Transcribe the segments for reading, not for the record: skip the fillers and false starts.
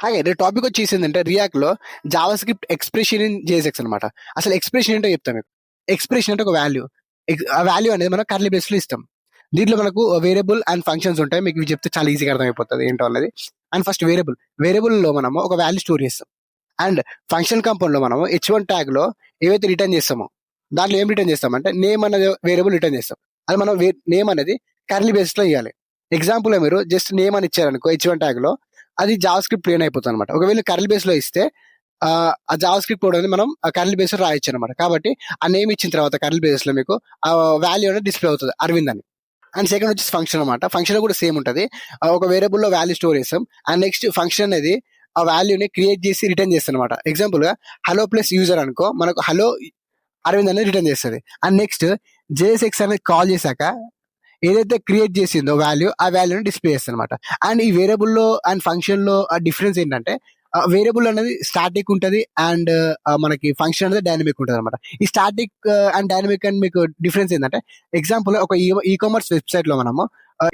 అలాగే టాపిక్ వచ్చేసి ఏంటంటే రియాక్ట్ లో Java script expression in JSX అనమాట. అసలు ఎక్స్ప్రెషన్ ఏంటో చెప్తాను మీకు. ఎక్స్ప్రెషన్ అంటే ఒక వాల్యూ. ఆ వాల్యూ అనేది మనం కర్లీ బేస్ లో ఇస్తాం. దీంట్లో మనకు వేరియబుల్ అండ్ ఫంక్షన్స్ ఉంటాయి. మీకు ఇవి చెప్తే చాలా ఈజీగా అర్థమైపోతుంది ఏంటో అనేది. అండ్ ఫస్ట్ వేరియబుల్ లో మనము ఒక వాల్యూ స్టోర్ చేస్తాం. అండ్ ఫంక్షన్ కాంపౌండ్ లో మనము H1 ట్యాగ్ లో ఏవైతే రిటర్న్ చేస్తామో దాంట్లో ఏం రిటర్న్ చేస్తామంటే నేమ్ అనేది వేరియబుల్ రిటర్న్ చేస్తాం. అది మనం నేమ్ అనేది కర్లీ బేస్ లో ఇవ్వాలి. ఎగ్జాంపుల్ మీరు జస్ట్ నేమ్ అని ఇచ్చారనుకో H1 ట్యాగ్ లో, అది జావా స్క్రిప్ట్ ప్లేన్ అయిపోతుంది అనమాట. ఒకవేళ కర్లీ బేస్ లో ఇస్తే ఆ జావా స్క్రిప్ట్ కోడ్ అనేది మనం కర్లీ బేస్ లో రాయొచ్చు అనమాట. కాబట్టి ఆ నేమ్ ఇచ్చిన తర్వాత కర్లీ బేస్ లో మీకు ఆ వాల్యూ అనేది డిస్ప్లే అవుతుంది అరవింద్ అని. అండ్ సెకండ్ వచ్చేసి ఫంక్షన్ అనమాట. ఫంక్షన్ కూడా సేమ్ ఉంటుంది. ఒక వేరియబుల్ లో వాల్యూ స్టోర్ చేస్తాం. అండ్ నెక్స్ట్ ఫంక్షన్ అనేది ఆ వాల్యూని క్రియేట్ చేసి రిటర్న్ చేస్తాం అనమాట. ఎగ్జాంపుల్ గా హలో ప్లస్ యూజర్ అనుకో, మనకు హలో అరవింద్ అనేది రిటర్న్ చేస్తుంది. అండ్ నెక్స్ట్ జేఎస్ఎక్స్ అనేది కాల్ చేశాక ఏదైతే క్రియేట్ చేసిందో వాల్యూ, ఆ వాల్యూని డిస్ప్లే చేస్తుంది అనమాట. అండ్ ఈ వేరియబుల్ లో అండ్ ఫంక్షన్ లో ఆ డిఫరెన్స్ ఏంటంటే వేరియబుల్ అనేది స్టాటిక్ ఉంటుంది అండ్ మనకి ఫంక్షన్ అనేది డైనమిక్ ఉంటుంది అనమాట. ఈ స్టాటిక్ అండ్ డైనమిక్ అండ్ మీకు డిఫరెన్స్ ఏంటంటే ఎగ్జాంపుల్ ఒక ఈ కామర్స్ వెబ్సైట్ లో మనము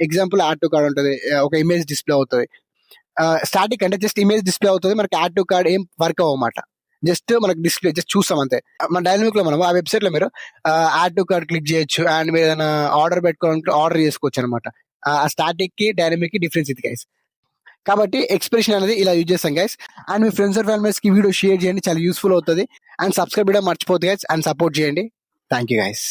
ఎగ్జాంపుల్ యాడ్ టు కార్డ్ ఉంటుంది, ఒక ఇమేజ్ డిస్ప్లే అవుతుంది. స్టాటిక్ అంటే జస్ట్ ఇమేజ్ డిస్ప్లే అవుతుంది, మనకి యాడ్ టు కార్డ్ ఏం వర్క్ అవ్వమాట. జస్ట్ మనకి డిస్ప్లే జస్ట్ చూస్తాం అంతే. మన డైనమిక్ లో మనం ఆ వెబ్సైట్ లో మీరు యాడ్ టు కార్డ్ క్లిక్ చేయొచ్చు అండ్ మీరు ఏదైనా ఆర్డర్ పెట్టుకోవాలంటే ఆర్డర్ చేసుకోవచ్చు అనమాట. ఆ స్టాటిక్ కి డైనమిక్ కి డిఫరెన్స్ ఇది గైస్. కాబట్టి ఎక్స్ప్రెషన్ అనేది ఇలా యూజ్ చేస్తాం guys. And me friends and families కి వీడియో షేర్ చేయండి, చాలా యూస్ఫుల్ అవుతుంది. అండ్ సబ్స్క్రైబ్ చేయడం మర్చిపోతుంది గైస్, అండ్ సపోర్ట్ చేయండి. Thank you guys.